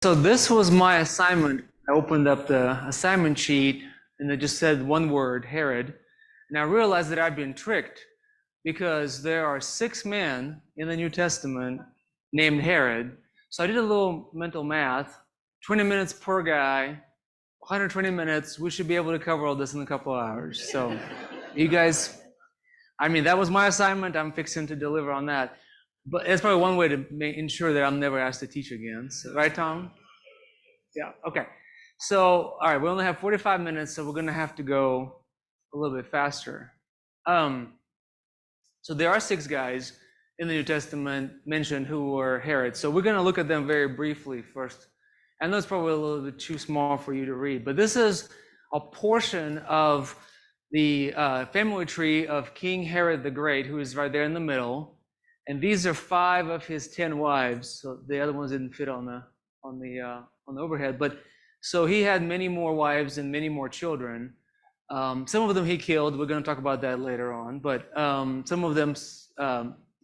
So this was my assignment. I opened up the assignment sheet and it just said one word, Herod. And I realized that I'd been tricked because there are 6 men in the New Testament named Herod. So I did a little mental math, 20 minutes per guy, 120 minutes. We should be able to cover all this in a couple of hours. So you guys, that was my assignment. I'm fixing to deliver on that. But it's probably one way to ensure that I'm never asked to teach again. So, right, Tom? Yeah, okay. So, all right, we only have 45 minutes, so we're going to have to go a little bit faster. So there are 6 guys in the New Testament mentioned who were Herod. So we're going to look at them very briefly first. I know it's probably a little bit too small for you to read, but this is a portion of the family tree of King Herod the Great, who is right there in the middle. And these are 5 of his 10 wives. So the other ones didn't fit on the overhead. But so he had many more wives and many more children. Some of them he killed. We're going to talk about that later on. But some of them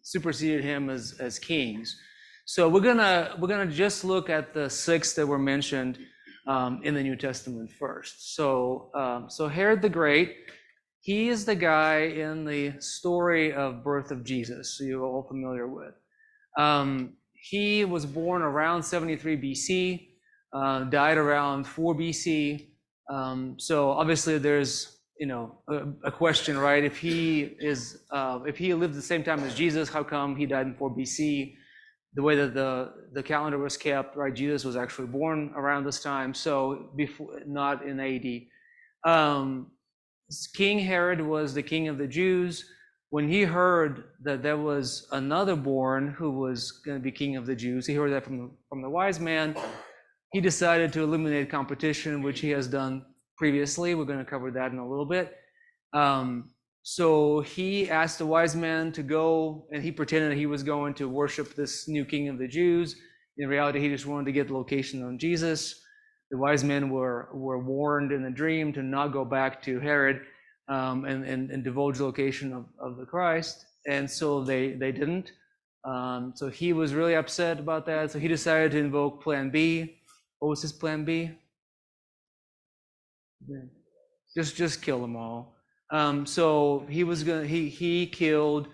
superseded him as kings. So we're gonna just look at the 6 that were mentioned in the New Testament first. So Herod the Great. He is the guy in the story of birth of Jesus, so you're all familiar with. He was born around 73 BC, died around 4 BC. So obviously there's a question, right? If he lived the same time as Jesus, how come he died in 4 BC? The way that the calendar was kept, right? Jesus was actually born around this time, so before, not in AD. King Herod was the king of the Jews. When he heard that there was another born who was going to be king of the Jews, he heard that from the wise man. He decided to eliminate competition, which he has done previously. We're going to cover that in a little bit. So he asked the wise man to go, and he pretended he was going to worship this new king of the Jews. In reality, he just wanted to get the location on Jesus. The wise men were warned in a dream to not go back to Herod and divulge the location of the Christ, and so they didn't. So he was really upset about that. So he decided to invoke Plan B. What was his Plan B? Just kill them all. So he killed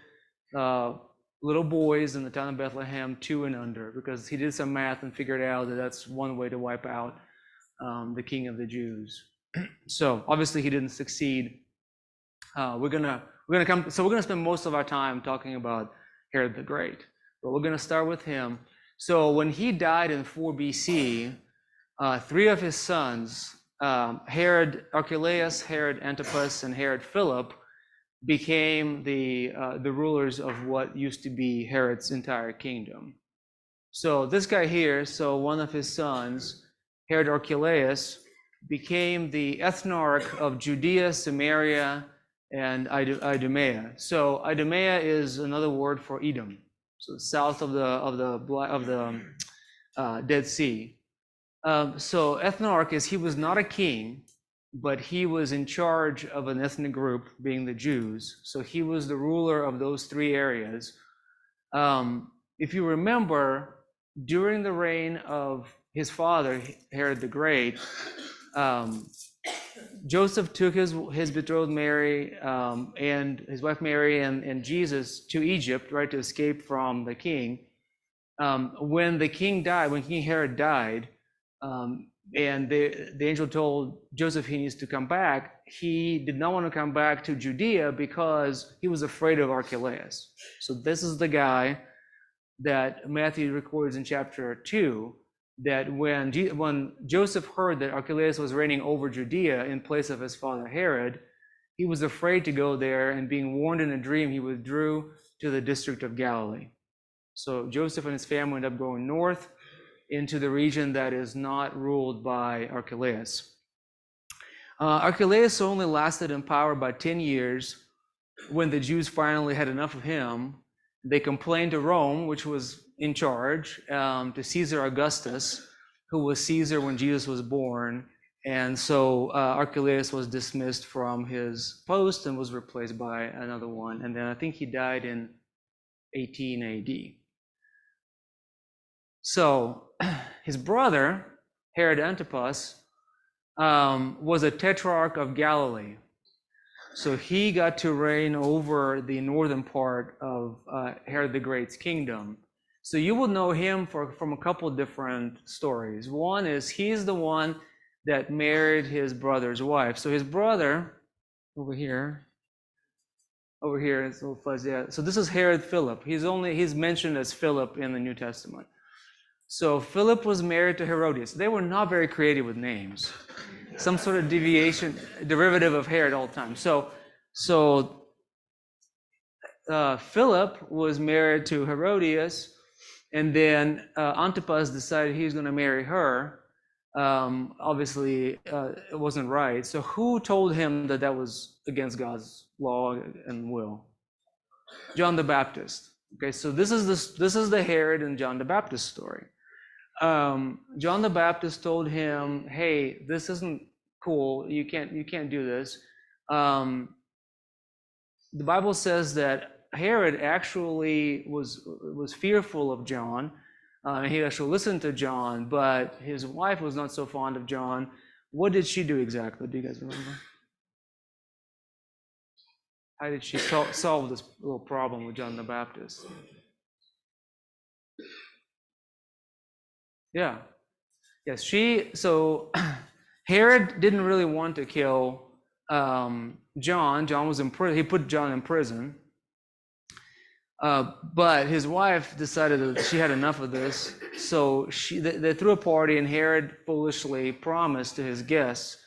little boys in the town of Bethlehem, 2 and under, because he did some math and figured out that that's one way to wipe out the king of the Jews. So obviously he didn't succeed. We're gonna spend most of our time talking about Herod the Great, but we're gonna start with him. So when he died in 4 BC, 3 of his sons, Herod Archelaus, Herod Antipas, and Herod Philip, became the rulers of what used to be Herod's entire kingdom. So this guy here, so one of his sons, Herod Archelaus, became the ethnarch of Judea, Samaria, and Idumea. So Idumea is another word for Edom, so south of the Dead Sea. So ethnarch is he was not a king, but he was in charge of an ethnic group, being the Jews. So he was the ruler of those 3 areas. If you remember, during the reign of his father, Herod the Great, Joseph took his betrothed Mary and his wife Mary and Jesus to Egypt, right, to escape from the king. When King Herod died, and the angel told Joseph he needs to come back, he did not want to come back to Judea because he was afraid of Archelaus. So this is the guy that Matthew records in chapter 2, that when Joseph heard that Archelaus was reigning over Judea in place of his father Herod, he was afraid to go there, and being warned in a dream, he withdrew to the district of Galilee. So Joseph and his family ended up going north into the region that is not ruled by Archelaus. Archelaus only lasted in power about 10 years. When the Jews finally had enough of him, they complained to Rome, which was in charge, to Caesar Augustus, who was Caesar when Jesus was born. And so Archelaus was dismissed from his post and was replaced by another one. And then I think he died in 18 AD. So his brother, Herod Antipas, was a tetrarch of Galilee. So he got to reign over the northern part of Herod the Great's kingdom. So you will know him from a couple different stories. One is he's the one that married his brother's wife. So his brother, over here, it's a little fuzzy. Yeah. So this is Herod Philip. He's mentioned as Philip in the New Testament. So Philip was married to Herodias. They were not very creative with names. Some sort of derivative of Herod all the time. So Philip was married to Herodias, and then Antipas decided he was going to marry her. Obviously, it wasn't right. So who told him that that was against God's law and will? John the Baptist. Okay, so this is the Herod and John the Baptist story. John the Baptist told him, "Hey, this isn't cool. You can't do this." The Bible says that Herod actually was fearful of John. He actually listened to John, but his wife was not so fond of John. What did she do exactly? Do you guys remember? How did she solve this little problem with John the Baptist? Yeah. Yes, so Herod didn't really want to kill John. John was in prison. He put John in prison. But his wife decided that she had enough of this. So they threw a party, and Herod foolishly promised to his guests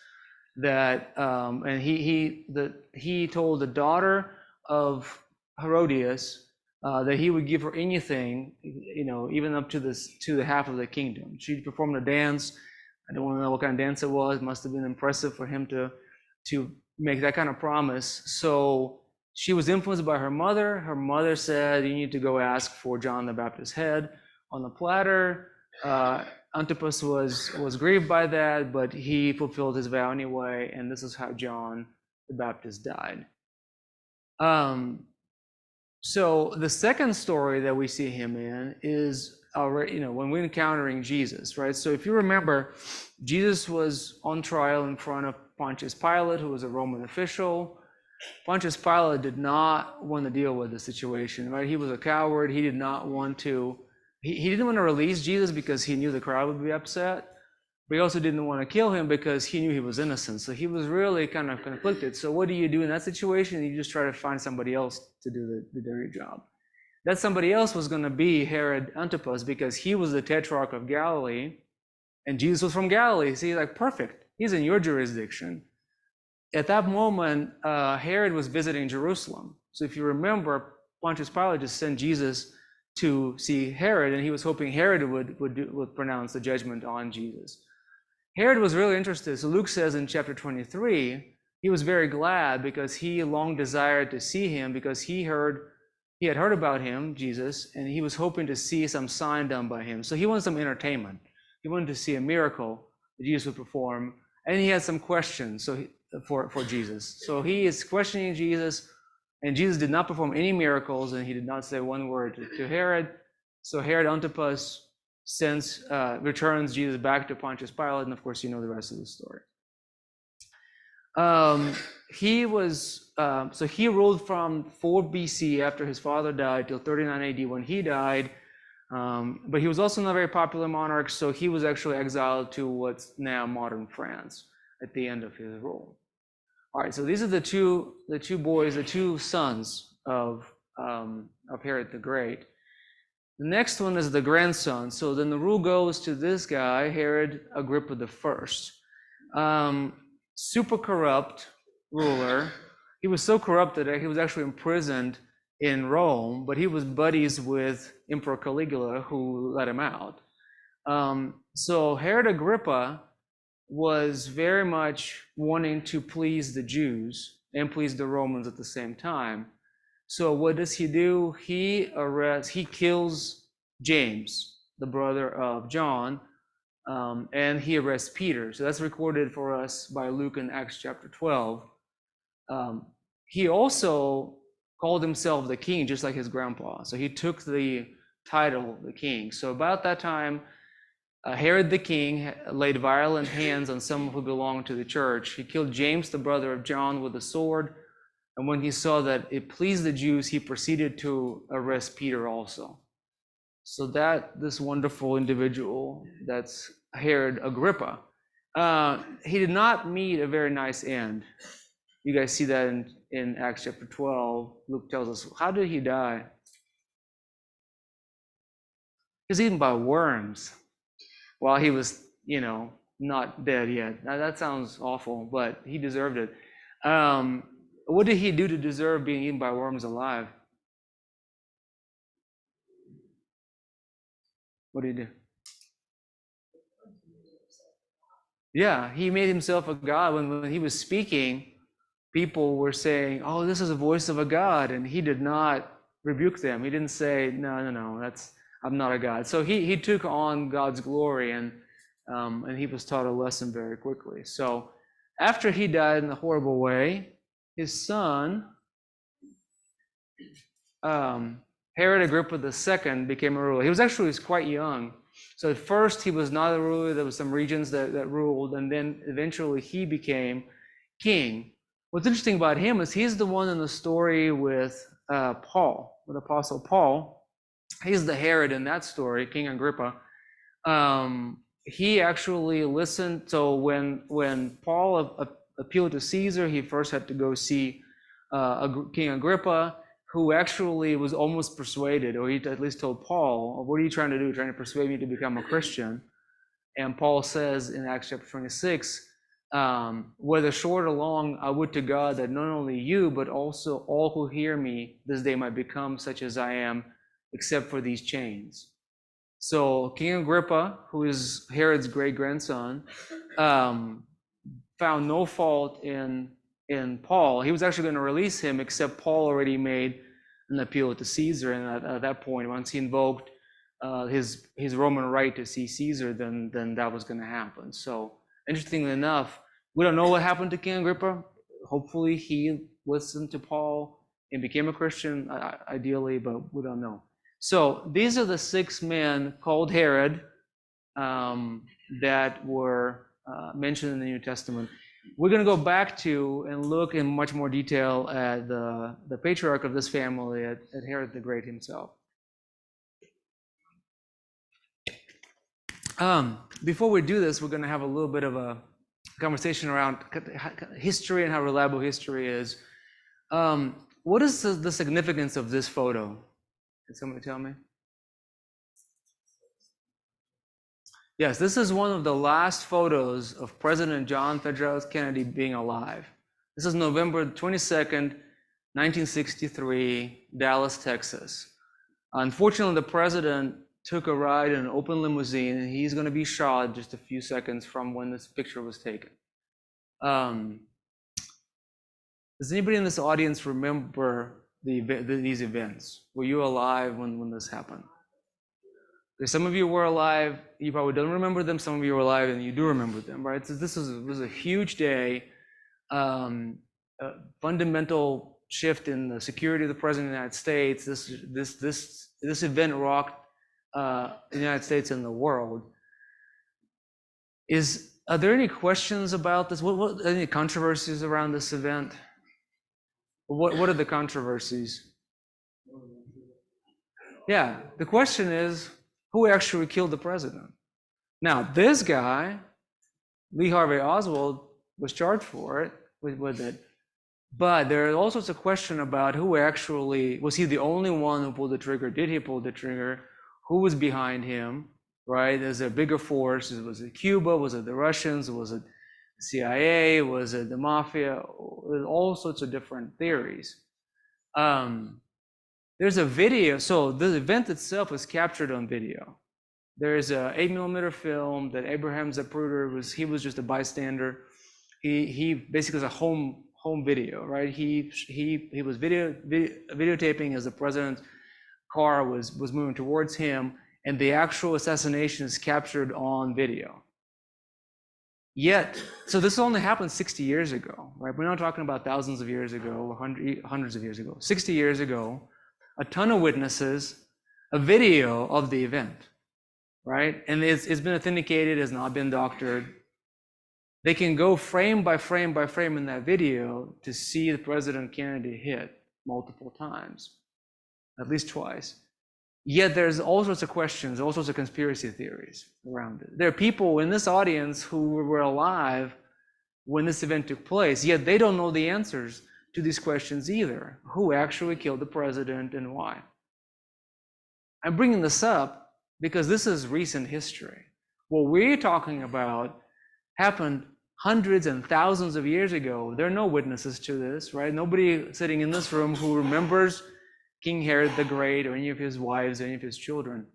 that, and he told the daughter of Herodias that he would give her anything, even up to the half of the kingdom. She performed a dance. I don't want to know what kind of dance it was. It must have been impressive for him to make that kind of promise. So she was influenced by her mother. Her mother said, "You need to go ask for John the Baptist's head on the platter." Antipas was grieved by that, but he fulfilled his vow anyway, and this is how John the Baptist died. So the second story that we see him in is when we're encountering Jesus, right? So if you remember, Jesus was on trial in front of Pontius Pilate, who was a Roman official. Pontius Pilate did not want to deal with the situation, right? He was a coward. He did not want to. He didn't want to release Jesus because he knew the crowd would be upset. But he also didn't want to kill him because he knew he was innocent. So he was really kind of conflicted. So what do you do in that situation? You just try to find somebody else to do the dirty job. That somebody else was going to be Herod Antipas because he was the tetrarch of Galilee, and Jesus was from Galilee. So he's like, perfect. He's in your jurisdiction. At that moment, Herod was visiting Jerusalem. So if you remember, Pontius Pilate just sent Jesus to see Herod, and he was hoping Herod would pronounce the judgment on Jesus. Herod was really interested. So Luke says in chapter 23, he was very glad because he long desired to see him because he had heard about him, Jesus, and he was hoping to see some sign done by him. So he wanted some entertainment. He wanted to see a miracle that Jesus would perform, and he had some questions for Jesus. So he is questioning Jesus, and Jesus did not perform any miracles, and he did not say one word to Herod. So Herod Antipas returns Jesus back to Pontius Pilate, and of course you know the rest of the story. He ruled from 4 BC after his father died till 39 AD when he died. But he was also not a very popular monarch, so he was actually exiled to what's now modern France at the end of his rule. All right, so these are the two sons of Herod the Great. The next one is the grandson. So then the rule goes to this guy, Herod Agrippa I. Super corrupt ruler. He was so corrupt that he was actually imprisoned in Rome, but he was buddies with Emperor Caligula, who let him out. So Herod Agrippa was very much wanting to please the Jews and please the Romans at the same time. So what does he do? He kills James, the brother of John, and he arrests Peter. So that's recorded for us by Luke in Acts chapter 12. He also called himself the king, just like his grandpa. So he took the title, the king. So about that time, Herod the king laid violent hands on some who belonged to the church. He killed James, the brother of John, with a sword. And when he saw that it pleased the Jews, he proceeded to arrest Peter also. So this wonderful individual, that's Herod Agrippa, he did not meet a very nice end. You guys see that in Acts chapter 12. Luke tells us, how did he die? He was eaten by worms while he was, not dead yet. Now, that sounds awful, but he deserved it. What did he do to deserve being eaten by worms alive? What did he do? Yeah, he made himself a god. When he was speaking, people were saying, "Oh, this is the voice of a god," and he did not rebuke them. He didn't say, "No, I'm not a god." So he took on God's glory, and he was taught a lesson very quickly. So after he died in a horrible way, his son, Herod Agrippa II, became a ruler. He was quite young. So at first he was not a ruler. There was some regions that ruled, and then eventually he became king. What's interesting about him is he's the one in the story with Paul, with Apostle Paul. He's the Herod in that story, King Agrippa. He actually listened. So when Paul appealed to Caesar, he first had to go see King Agrippa, who actually was almost persuaded, or he at least told Paul, "What are you trying to do? Trying to persuade me to become a Christian?" And Paul says in Acts chapter 26, whether short or long, I would to God that not only you, but also all who hear me this day might become such as I am, except for these chains. So King Agrippa, who is Herod's great-grandson, found no fault in Paul. He was actually going to release him, except Paul already made an appeal to Caesar. And at that point, once he invoked his Roman right to see Caesar, then that was going to happen. So interestingly enough, we don't know what happened to King Agrippa. Hopefully he listened to Paul and became a Christian, ideally, but we don't know. So these are the 6 men called Herod that were mentioned in the New Testament. We're going to go back to and look in much more detail at the patriarch of this family, at Herod the Great himself. Before we do this, we're going to have a little bit of a conversation around history and how reliable history is. What is the significance of this photo? Can somebody tell me? Yes, this is one of the last photos of President John Fitzgerald Kennedy being alive. This is November 22nd, 1963, Dallas, Texas. Unfortunately, the president took a ride in an open limousine, and he's going to be shot just a few seconds from when this picture was taken. Does anybody in this audience remember these events? Were you alive when this happened? Some of you were alive, you probably don't remember them. Some of you were alive and you do remember them, right? So this was a huge day, fundamental shift in the security of the President of the United States. This event rocked the United States and the world. Are there any questions about this? Any controversies around this event? What are the controversies? Yeah, the question is, who actually killed the president? Now, this guy, Lee Harvey Oswald, was charged for it, with it. But there are all sorts of questions about who actually, was he the only one who pulled the trigger? Did he pull the trigger? Who was behind him, right? Is there a bigger force? Was it Cuba? Was it the Russians? Was it CIA? Was it the mafia? All sorts of different theories. There's a video. So the event itself was captured on video. There's a 8mm film that Abraham Zapruder was just a bystander. He basically was a home video, right? He was videotaping as the president's car was moving towards him, and the actual assassination is captured on video. Yet, so this only happened 60 years ago, right? We're not talking about thousands of years ago or hundreds of years ago. 60 years ago, a ton of witnesses, a video of the event, right? And it's been authenticated, has not been doctored. They can go frame by frame by frame in that video to see the President Kennedy hit multiple times, at least twice. Yet there's all sorts of questions, all sorts of conspiracy theories around it. There are people in this audience who were alive when this event took place, yet they don't know the answers to these questions either. Who actually killed the president and why? I'm bringing this up because this is recent history. What we're talking about happened hundreds and thousands of years ago. There are no witnesses to this, right? Nobody sitting in this room who remembers King Herod the Great or any of his wives or any of his children.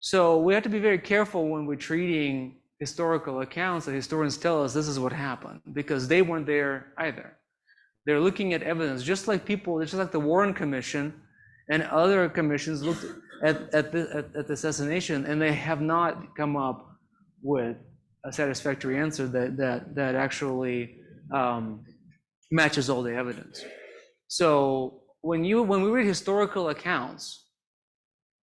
So we have to be very careful when we're treating historical accounts that historians tell us this is what happened, because they weren't there either. They're looking at evidence, just like the Warren Commission and other commissions looked at the assassination, and they have not come up with a satisfactory answer that actually matches all the evidence. So when we read historical accounts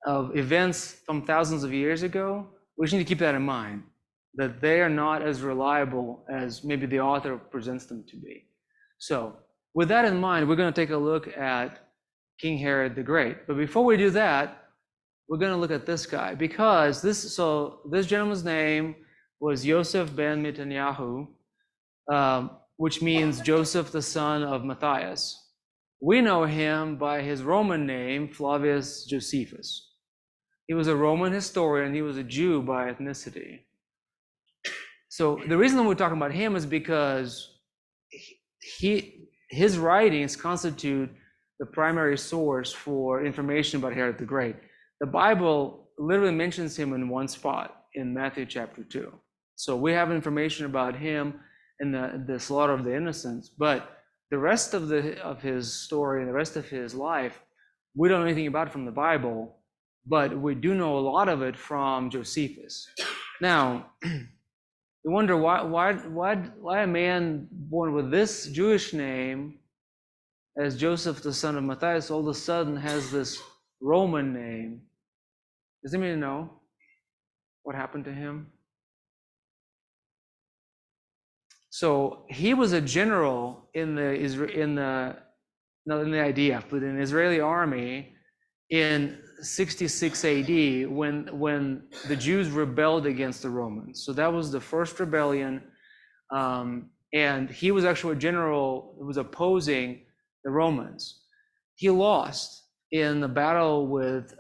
of events from thousands of years ago, we just need to keep that in mind, that they are not as reliable as maybe the author presents them to be. So with that in mind, we're going to take a look at King Herod the Great. But before we do that, we're going to look at this guy, because this gentleman's name was Yosef ben Netanyahu, which means Joseph the son of Matthias. We know him by his Roman name, Flavius Josephus. He was a Roman historian. He was a Jew by ethnicity. So the reason we're talking about him is because his writings constitute the primary source for information about Herod the Great. The Bible literally mentions him in one spot in Matthew chapter 2. So we have information about him and the slaughter of the innocents, but the rest of his story and the rest of his life, we don't know anything about it from the Bible, but we do know a lot of it from Josephus. Now, you wonder why a man born with this Jewish name as Joseph the son of Matthias all of a sudden has this Roman name. Does anybody know what happened to him? So he was a general in the IDF, but in the Israeli army in 66 AD when the Jews rebelled against the Romans. So that was the first rebellion, and he was actually a general who was opposing the Romans. He lost in the battle with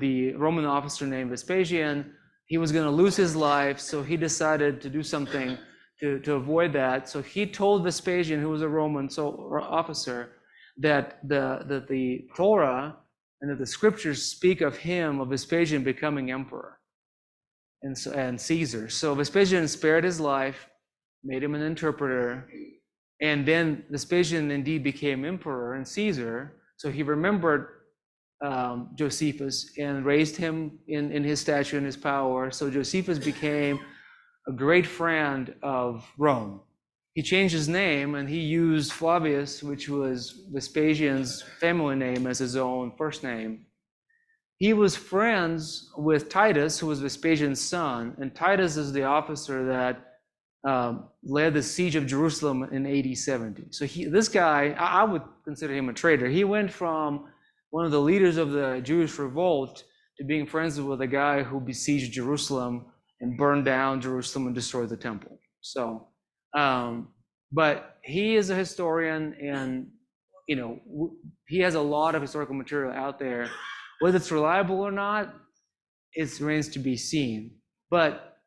the Roman officer named Vespasian. He was going to lose his life, so he decided to do something to avoid that. So he told Vespasian, who was a Roman officer, that the Torah and that the scriptures speak of him, of Vespasian becoming emperor and Caesar. So Vespasian spared his life, made him an interpreter, and then Vespasian indeed became emperor and Caesar. So he remembered Josephus and raised him in his stature and his power. So Josephus became a great friend of Rome. He changed his name and he used Flavius, which was Vespasian's family name, as his own first name. He was friends with Titus, who was Vespasian's son, and Titus is the officer that led the siege of Jerusalem in AD 70. So this guy, I would consider him a traitor. He went from one of the leaders of the Jewish revolt to being friends with a guy who besieged Jerusalem and burned down Jerusalem and destroyed the temple. So, but he is a historian, and he has a lot of historical material out there. Whether it's reliable or not, it remains to be seen. But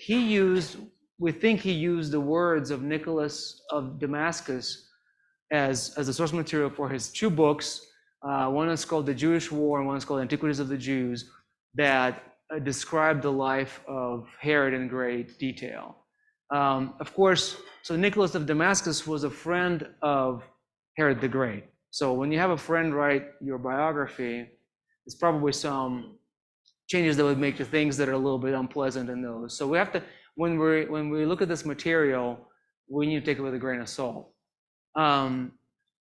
we think he used the words of Nicholas of Damascus as a source material for his two books. One is called The Jewish War, and one is called Antiquities of the Jews, that describe the life of Herod in great detail. Of course, so Nicholas of Damascus was a friend of Herod the Great. So when you have a friend write your biography, there's probably some changes that would make to things that are a little bit unpleasant in those. So we have to, when we look at this material, we need to take it with a grain of salt.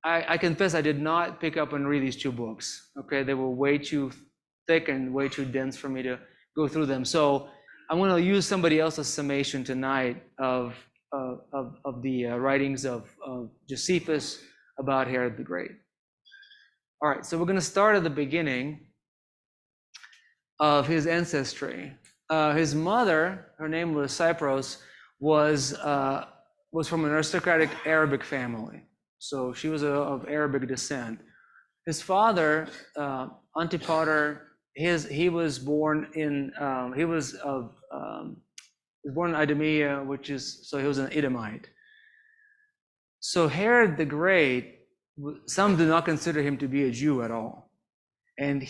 I confess I did not pick up and read these two books. Okay, they were way too thick and way too dense for me to go through them. So I'm going to use somebody else's summation tonight of the writings of Josephus about Herod the Great. All right, so we're going to start at the beginning of his ancestry. His mother, her name was Cypros, was from an aristocratic Arabic family. So she was of Arabic descent. His father, Antipater, he was born in Idumea, which is, so he was an Edomite. So Herod the Great, some do not consider him to be a Jew at all. And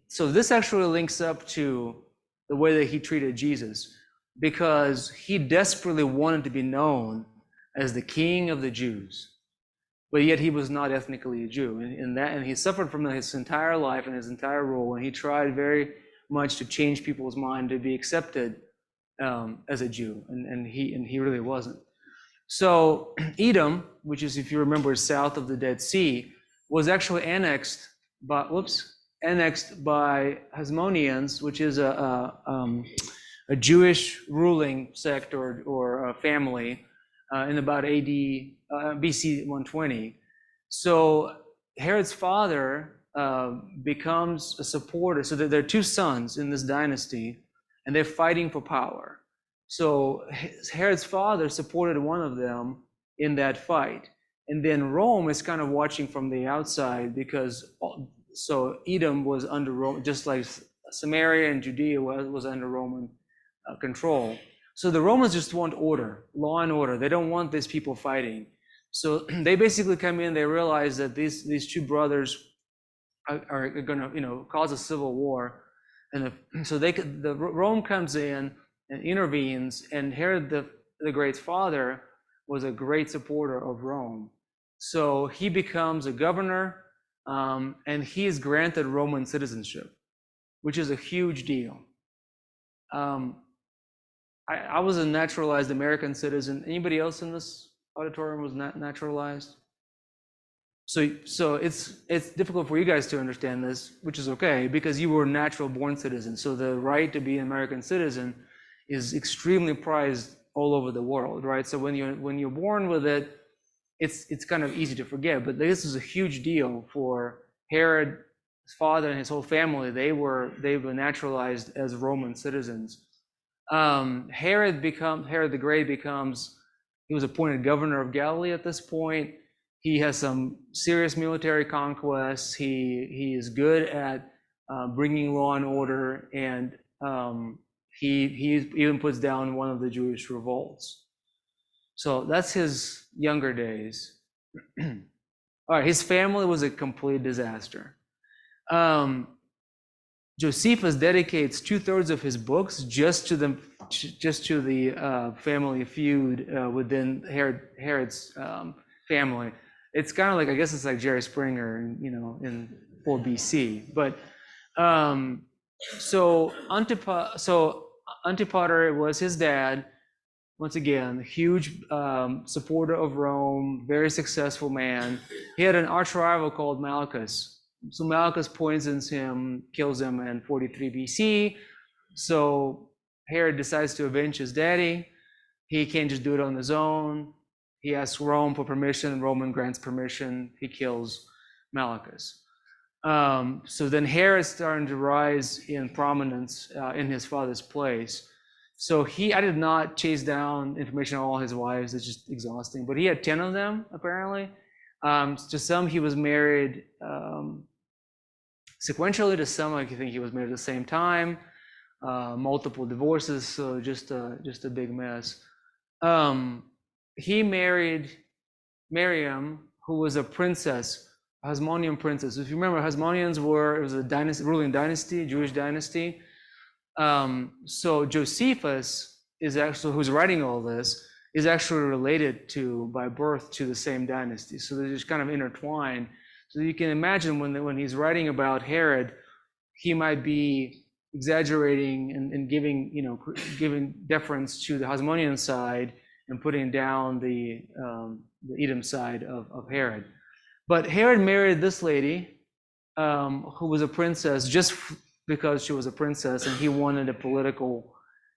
so this actually links up to the way that he treated Jesus, because he desperately wanted to be known as the King of the Jews. But yet he was not ethnically a Jew, and he suffered from his entire life and his entire role, and he tried very much to change people's mind to be accepted as a Jew, and he really wasn't. So Edom, which is, if you remember, is south of the Dead Sea, was actually annexed by Hasmoneans, which is a Jewish ruling sect or a family in about AD BC 120. So Herod's father becomes a supporter. So there are two sons in this dynasty, and they're fighting for power. So Herod's father supported one of them in that fight. And then Rome is kind of watching from the outside, because so Edom was under Rome, just like Samaria and Judea was under Roman control. So the Romans just want order, law and order. They don't want these people fighting. So they basically come in, they realize that these two brothers are going to, cause a civil war. And so Rome comes in and intervenes, and Herod the Great's father was a great supporter of Rome. So he becomes a governor, and he is granted Roman citizenship, which is a huge deal. I was a naturalized American citizen. Anybody else in this auditorium was not naturalized? So it's difficult for you guys to understand this, which is okay, because you were natural born citizens. So the right to be an American citizen is extremely prized all over the world, right? So when you're born with it, it's kind of easy to forget. But this is a huge deal for Herod, his father, and his whole family. They were naturalized as Roman citizens. Herod the Great he was appointed governor of Galilee at this point. He has some serious military conquests. He is good at bringing law and order, and he even puts down one of the Jewish revolts. So that's his younger days. All right, his family was a complete disaster. Josephus dedicates 2/3 of his books just to the family feud within Herod's family. It's kind of like, I guess it's like Jerry Springer, in 4 BC. But so Antipater was his dad. Once again, huge supporter of Rome, very successful man. He had an arch rival called Malchus. So Malchus poisons him, kills him in 43 BC. So Herod decides to avenge his daddy. He can't just do it on his own. He asks Rome for permission. Rome grants permission. He kills Malchus. So then Herod's starting to rise in prominence in his father's place. So I did not chase down information on all his wives. It's just exhausting. But he had 10 of them, apparently. To some, he was married sequentially. To some, I think he was married at the same time. Multiple divorces, so just a big mess. He married Miriam, who was a princess, a Hasmonean princess. If you remember, Hasmoneans it was a dynasty, ruling dynasty, Jewish dynasty. So Josephus is actually, who's writing all this, is actually related by birth to the same dynasty. So they're just kind of intertwined. So you can imagine when he's writing about Herod, he might be exaggerating and giving deference to the Hasmonean side and putting down the Edom side of Herod. But Herod married this lady, who was a princess, just because she was a princess, and he wanted a political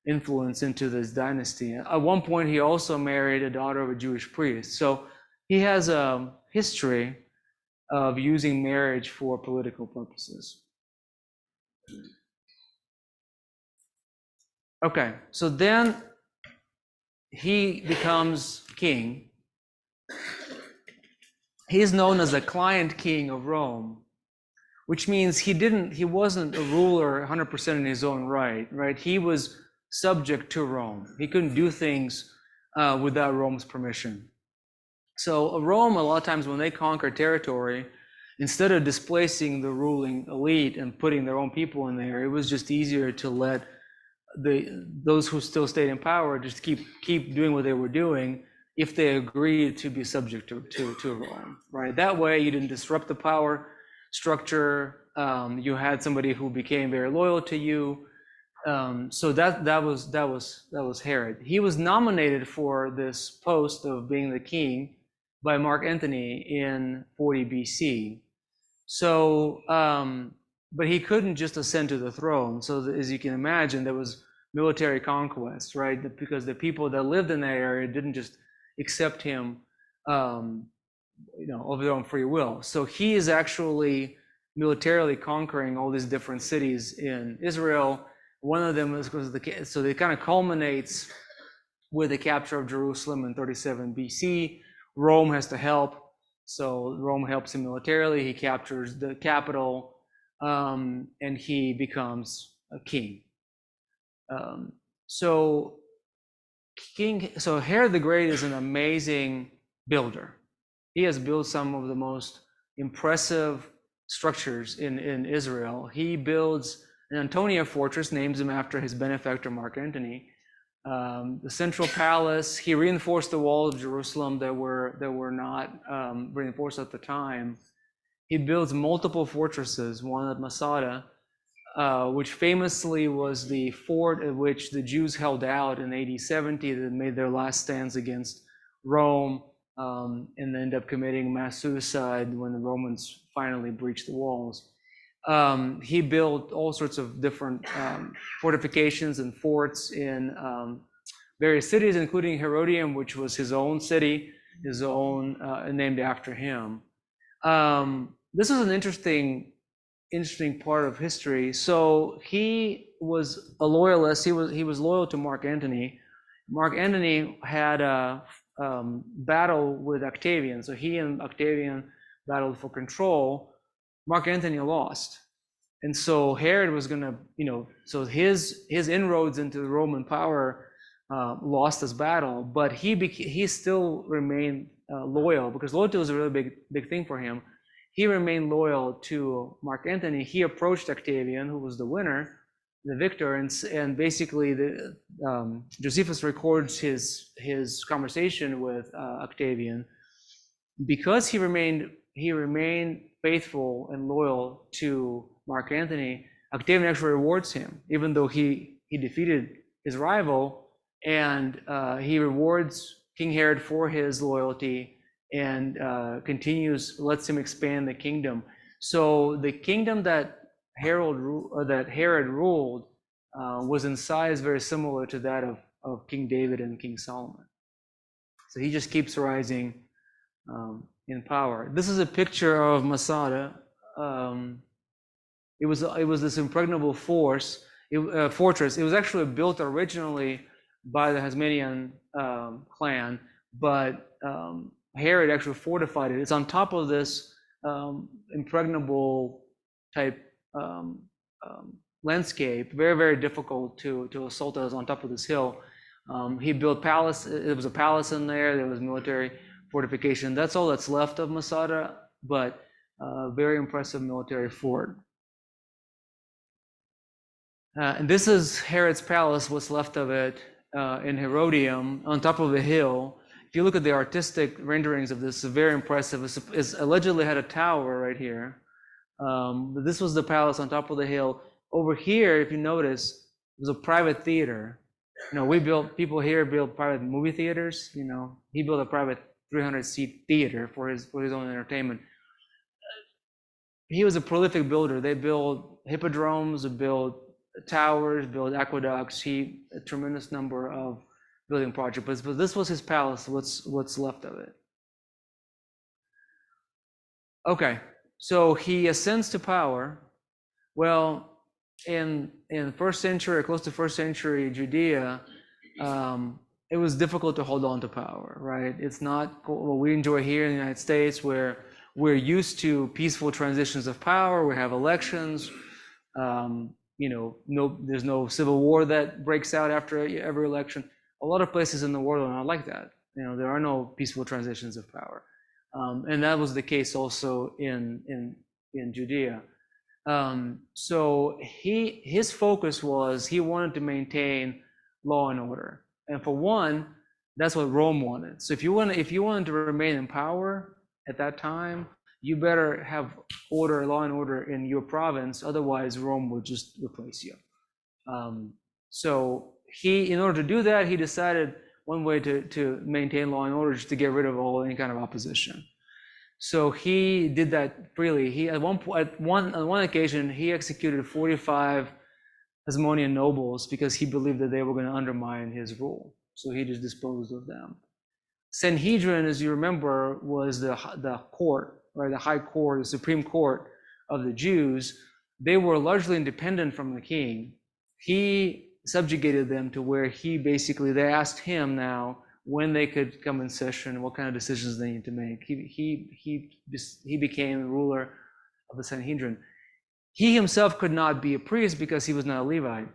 influence into this dynasty. At one point, he also married a daughter of a Jewish priest. So he has a history of using marriage for political purposes. Okay, so then he becomes king. He's known as the client king of Rome, which means he wasn't a ruler 100% in his own right? He was subject to Rome. He couldn't do things without Rome's permission. So Rome, a lot of times when they conquer territory, instead of displacing the ruling elite and putting their own people in there, it was just easier to let those who still stayed in power just keep doing what they were doing if they agreed to be subject to Rome, right? That way you didn't disrupt the power structure. You had somebody who became very loyal to you. So that was Herod. He was nominated for this post of being the king by Mark Antony in 40 BC. So, but he couldn't just ascend to the throne. So as you can imagine, there was military conquest, right? Because the people that lived in that area didn't just accept him, of their own free will. So he is actually militarily conquering all these different cities in Israel. One of them is so it kind of culminates with the capture of Jerusalem in 37 BC. Rome has to help. So Rome helps him militarily. He captures the capital, and he becomes a king. So Herod the Great is an amazing builder. He has built some of the most impressive structures in Israel. He builds an Antonia fortress, names him after his benefactor Mark Antony. The central palace. He reinforced the walls of Jerusalem that were not reinforced at the time. He builds multiple fortresses, one at Masada, which famously was the fort at which the Jews held out in AD 70 that made their last stands against Rome, and then ended up committing mass suicide when the Romans finally breached the walls. He built all sorts of different fortifications and forts in various cities, including Herodium, which was his own city, named after him. This is an interesting part of history. So he was a loyalist. He was loyal to Mark Antony. Mark Antony had a battle with Octavian. So he and Octavian battled for control. Mark Antony lost. And so Herod was going to, so his inroads into the Roman power lost this battle, but he still remained loyal, because loyalty was a really big thing for him. He remained loyal to Mark Antony. He approached Octavian, who was the winner, the victor, and basically Josephus records his conversation with Octavian. Because he remained faithful and loyal to Mark Antony, Octavian actually rewards him, even though he defeated his rival, and he rewards King Herod for his loyalty and lets him expand the kingdom. So the kingdom that Herod ruled was in size very similar to that of King David and King Solomon. So he just keeps rising in power. This is a picture of Masada. It was this impregnable fortress. It was actually built originally by the Hasmonean clan, but Herod actually fortified it. It's on top of this impregnable type landscape, very, very difficult to assault. It was on top of this hill. He built palace. There was a palace in there. There was military fortification. That's all that's left of Masada, but very impressive military fort. And this is Herod's palace, what's left of it in Herodium, on top of a hill. If you look at the artistic renderings of this, it's very impressive. It's allegedly had a tower right here. But this was the palace on top of the hill. Over here, if you notice, was a private theater. People here build private movie theaters. He built a private 300-seat theater for his own entertainment. he was a prolific builder. They built hippodromes, they built towers, built aqueducts. A tremendous number of building projects. But this was his palace. What's left of it? Okay, so he ascends to power. Well, in first century, or close to first century Judea, it was difficult to hold on to power, right? It's not what we enjoy here in the United States, where we're used to peaceful transitions of power. We have elections. There's no civil war that breaks out after every election. A lot of places in the world are not like that. There are no peaceful transitions of power, and that was the case also in Judea. So his focus was he wanted to maintain law and order, and for one, that's what Rome wanted. So if you wanted to remain in power at that time, you better have law and order in your province. Otherwise, Rome would just replace you. So in order to do that, he decided one way to maintain law and order is to get rid of any kind of opposition. So he did that freely. On one occasion, he executed 45 Hasmonean nobles because he believed that they were going to undermine his rule. So he just disposed of them. Sanhedrin, as you remember, was the court, right? The high court, the supreme court of the Jews. They were largely independent from the king. He subjugated them to where they asked him now when they could come in session, what kind of decisions they need to make. He became the ruler of the Sanhedrin. He himself could not be a priest because he was not a Levite.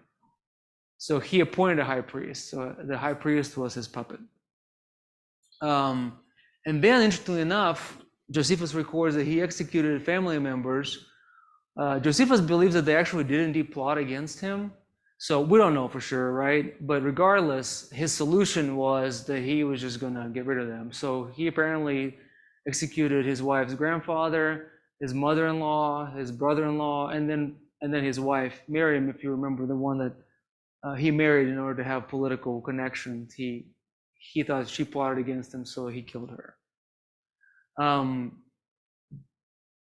So he appointed a high priest. So the high priest was his puppet. And then, interestingly enough, Josephus records that he executed family members. Josephus believes that they actually did indeed plot against him. So we don't know for sure, right? But regardless, his solution was that he was just going to get rid of them. So he apparently executed his wife's grandfather, his mother-in-law, his brother-in-law, and then his wife, Miriam, if you remember, the one that he married in order to have political connections. He thought she plotted against him, so he killed her.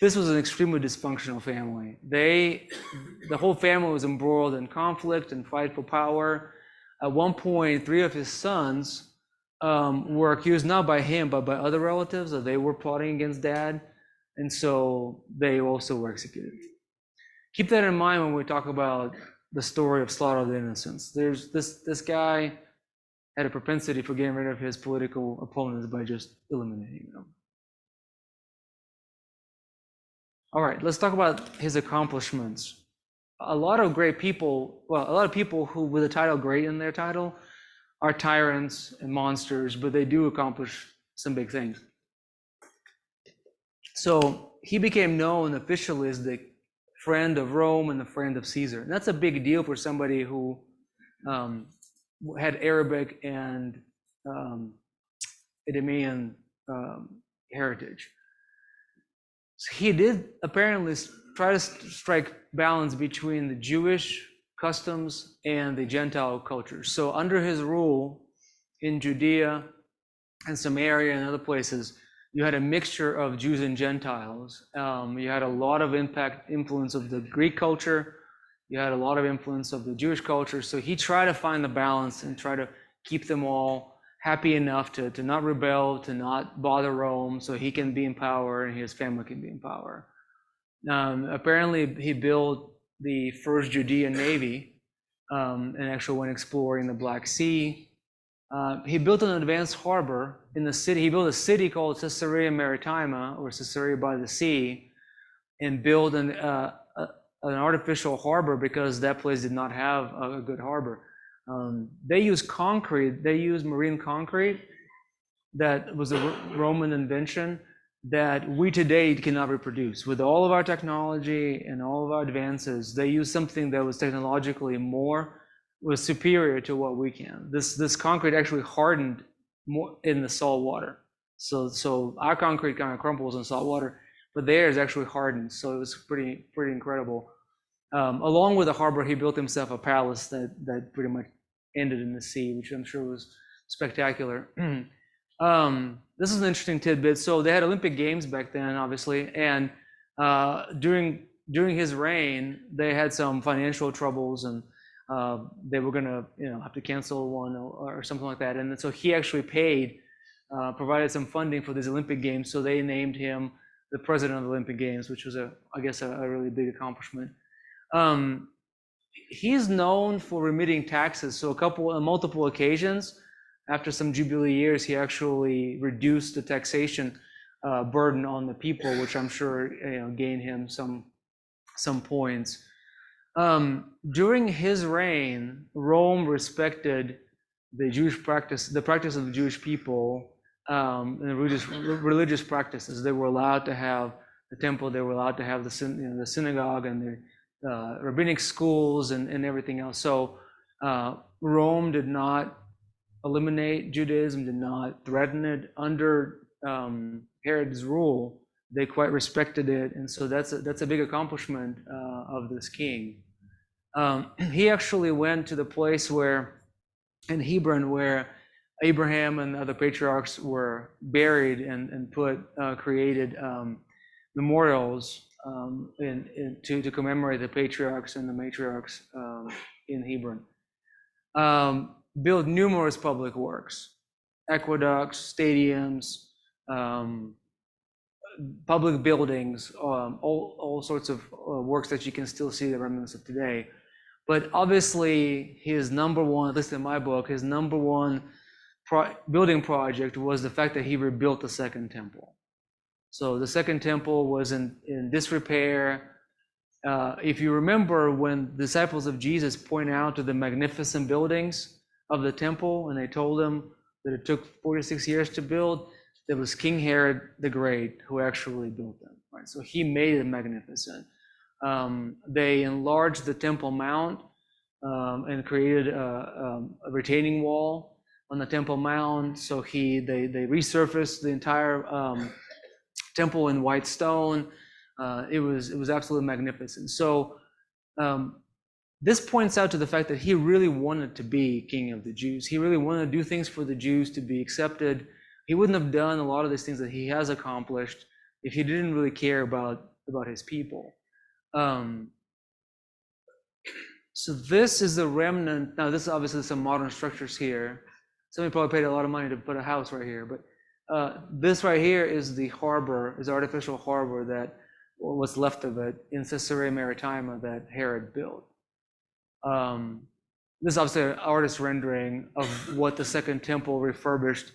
This was an extremely dysfunctional family. The whole family was embroiled in conflict and fight for power. At one point, 3 of his sons were accused not by him, but by other relatives that they were plotting against dad. And so they also were executed. Keep that in mind when we talk about the story of slaughter of the innocents. There's this guy had a propensity for getting rid of his political opponents by just eliminating them. All right, let's talk about his accomplishments. A lot of people who with the title great in their title are tyrants and monsters, but they do accomplish some big things. So he became known officially as the friend of Rome and the friend of Caesar. And that's a big deal for somebody who had Arabic and Idumean heritage. So he did apparently try to strike balance between the Jewish customs and the Gentile cultures. So under his rule in Judea and Samaria and other places, you had a mixture of Jews and Gentiles. You had a lot of influence of the Greek culture. You had a lot of influence of the Jewish culture. So he tried to find the balance and try to keep them all happy enough to not rebel, to not bother Rome, so he can be in power and his family can be in power. Apparently, he built the first Judean navy and actually went exploring the Black Sea. He built an advanced harbor in the city. He built a city called Caesarea Maritima, or Caesarea by the Sea, and built an artificial harbor because that place did not have a good harbor. They used concrete. They used marine concrete that was a Roman invention that we today cannot reproduce. With all of our technology and all of our advances, they used something that was technologically was superior to what we can. This concrete actually hardened more in the salt water. So our concrete kind of crumbles in salt water, but theirs actually hardened. So it was pretty incredible. Along with the harbor, he built himself a palace that pretty much ended in the sea, which I'm sure was spectacular. This is an interesting tidbit. So they had Olympic Games back then, obviously, and During his reign, they had some financial troubles, and they were going to have to cancel one or something like that. And so he actually provided some funding for these Olympic Games. So they named him the president of the Olympic Games, which was I guess a really big accomplishment. He's known for remitting taxes. So on multiple occasions, after some Jubilee years, he actually reduced the taxation burden on the people, which I'm sure gained him some points. During his reign, Rome respected the practice of the Jewish people, and the religious practices. They were allowed to have the temple. They were allowed to have the synagogue and the rabbinic schools and everything else. So Rome did not eliminate Judaism, did not threaten it. Under Herod's rule, they quite respected it, and so that's a big accomplishment of this king. He actually went to the place in Hebron where Abraham and other patriarchs were buried and created memorials to commemorate the patriarchs and the matriarchs in Hebron. Built numerous public works, aqueducts, stadiums, public buildings, all sorts of works that you can still see the remnants of today. But obviously, his number one, at least in my book, his number one building project was the fact that he rebuilt the Second Temple. So the Second Temple was in disrepair. If you remember, when the disciples of Jesus point out to the magnificent buildings of the temple, and they told them that it took 46 years to build, there was King Herod the Great who actually built them. Right? So he made it magnificent. They enlarged the Temple Mount and created a retaining wall on the Temple Mount. So they resurfaced the entire temple in white stone. It was absolutely magnificent. So this points out to the fact that he really wanted to be king of the Jews. He really wanted to do things for the Jews to be accepted. He wouldn't have done a lot of these things that he has accomplished if he didn't really care about his people. So this is the remnant. Now, this is obviously some modern structures here. Somebody probably paid a lot of money to put a house right here, but this right here is the harbor, is the artificial harbor that, or what's left of it, in Caesarea Maritima that Herod built. This is obviously an artist's rendering of what the Second Temple refurbished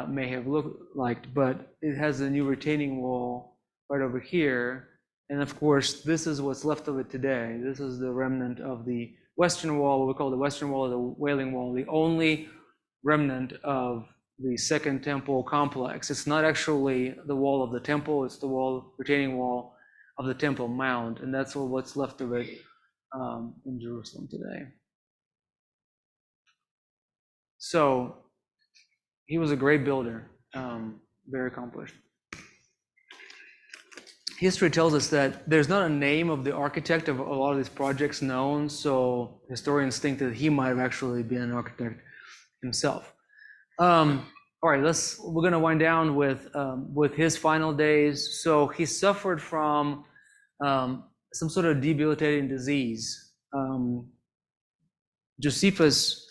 may have looked like, but it has a new retaining wall right over here. And of course, this is what's left of it today. This is the remnant of the Western Wall, what we call the Western Wall or the Wailing Wall, the only remnant of the Second Temple complex. It's not actually the wall of the temple, it's the retaining wall of the Temple Mount, and that's what's left of it in Jerusalem today. So he was a great builder, very accomplished. History tells us that there's not a name of the architect of a lot of these projects known, so historians think that he might have actually been an architect himself. All right, we're going to wind down with his final days. So he suffered from some sort of debilitating disease. Josephus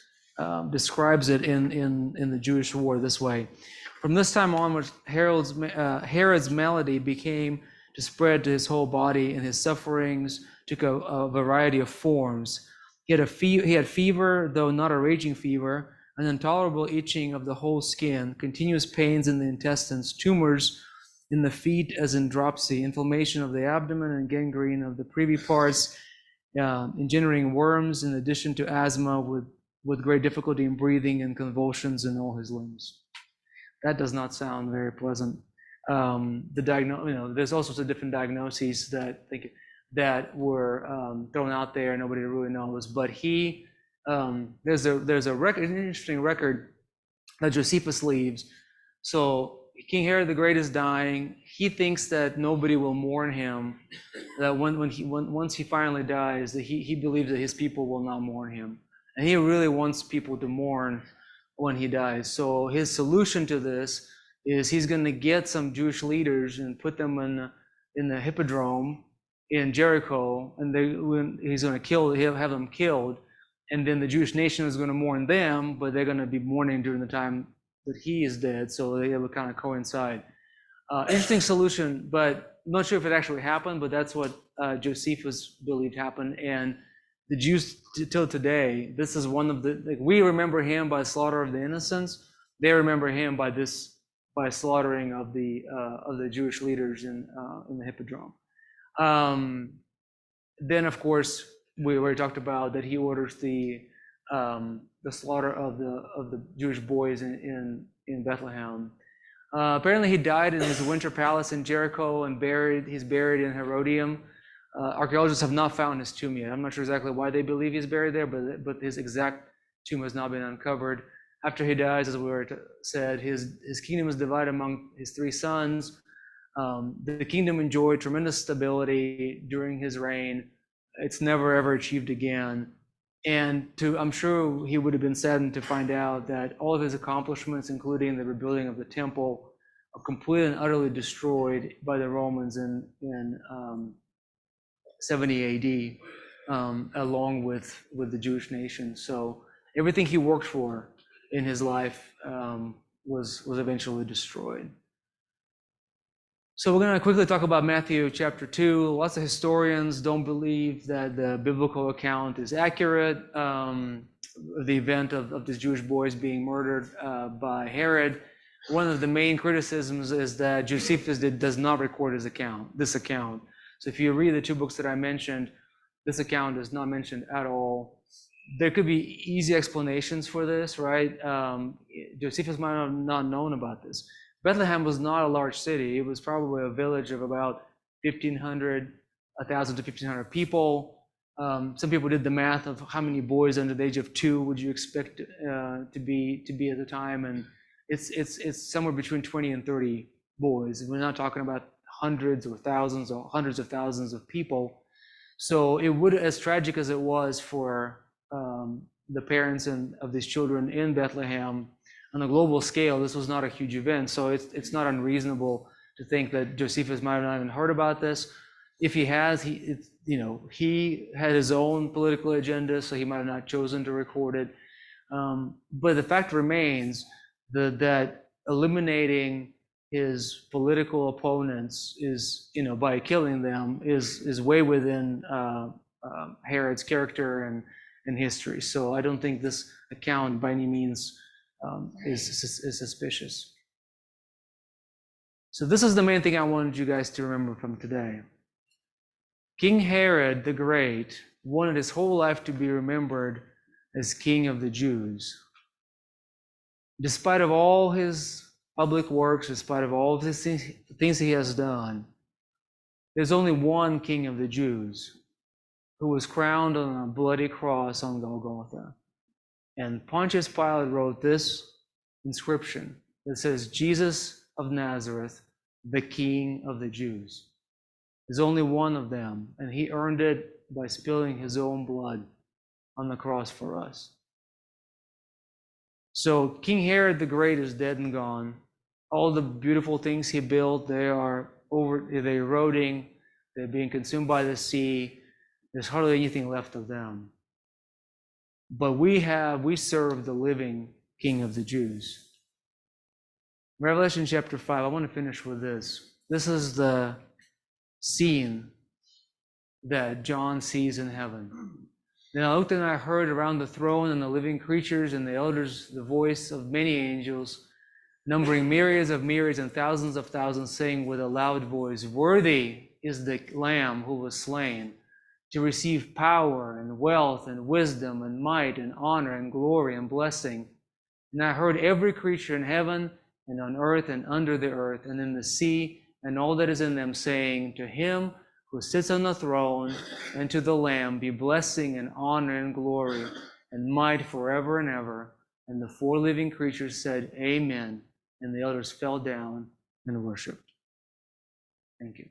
describes it in the Jewish War this way: from this time onwards, Herod's malady became to spread to his whole body, and his sufferings took a variety of forms. He had fever, though not a raging fever, an intolerable itching of the whole skin, continuous pains in the intestines, tumors in the feet as in dropsy, inflammation of the abdomen and gangrene of the privy parts, engendering worms, in addition to asthma with great difficulty in breathing and convulsions in all his limbs. That does not sound very pleasant. There's all sorts of different diagnoses that were thrown out there. Nobody really knows, but there's an interesting record that Josephus leaves. So King Herod the Great is dying. He thinks that nobody will mourn him. That once he finally dies, that he believes that his people will not mourn him, and he really wants people to mourn when he dies. So his solution to this is he's going to get some Jewish leaders and put them in the hippodrome in Jericho, and he's going to have them killed, and then the Jewish nation is going to mourn them, but they're going to be mourning during the time that he is dead, so they will kind of coincide. Interesting solution, but I'm not sure if it actually happened, but that's what Josephus believed happened. And the Jews till today, this is one of the, like, we remember him by slaughter of the innocents. They remember him by slaughtering of the Jewish leaders in the hippodrome. Then, of course, we already talked about that he orders the slaughter of the Jewish boys in Bethlehem. Apparently, he died in his winter palace in Jericho and he's buried in Herodium. Archaeologists have not found his tomb yet. I'm not sure exactly why they believe he's buried there, but his exact tomb has not been uncovered. After he dies, as we already said, his kingdom is divided among his 3 sons. The kingdom enjoyed tremendous stability during his reign. It's never ever achieved again. And I'm sure he would have been saddened to find out that all of his accomplishments, including the rebuilding of the temple, are completely and utterly destroyed by the Romans in 70 AD, along with the Jewish nation. So everything he worked for in his life was eventually destroyed. So we're going to quickly talk about Matthew chapter 2. Lots of historians don't believe that the biblical account is accurate. The event of these Jewish boys being murdered by Herod. One of the main criticisms is that Josephus does not record this account. So if you read the 2 books that I mentioned, this account is not mentioned at all. There could be easy explanations for this, right? Josephus might have not known about this. Bethlehem was not a large city. It was probably a village of about 1,000 to 1,500 people. Some people did the math of how many boys under the age of 2 would you expect to be at the time, and it's somewhere between 20 and 30 boys. We're not talking about hundreds or thousands or hundreds of thousands of people. So it would, as tragic as it was for the parents of these children in Bethlehem, on a global scale, this was not a huge event. So it's not unreasonable to think that Josephus might have not even heard about this. If he has, he had his own political agenda, so he might have not chosen to record it. But the fact remains that eliminating his political opponents by killing them is way within Herod's character and history. So I don't think this account by any means is suspicious. So this is the main thing I wanted you guys to remember from today. King Herod the Great wanted his whole life to be remembered as King of the Jews. Despite of all his public works, despite of all of the things he has done, there's only one King of the Jews who was crowned on a bloody cross on Golgotha. And Pontius Pilate wrote this inscription that says, "Jesus of Nazareth, the King of the Jews." There's only one of them, and he earned it by spilling his own blood on the cross for us. So King Herod the Great is dead and gone. All the beautiful things he built, they're eroding, they're being consumed by the sea. There's hardly anything left of them. But we serve the living King of the Jews. Revelation chapter 5, I want to finish with this. This is the scene that John sees in heaven. Then I looked and I heard around the throne and the living creatures and the elders the voice of many angels, numbering myriads and thousands of thousands, saying with a loud voice, "Worthy is the Lamb who was slain to receive power and wealth and wisdom and might and honor and glory and blessing." And I heard every creature in heaven and on earth and under the earth and in the sea and all that is in them, saying, "To him who sits on the throne and to the Lamb be blessing and honor and glory and might forever and ever." And the 4 living creatures said, "Amen." And the elders fell down and worshiped. Thank you.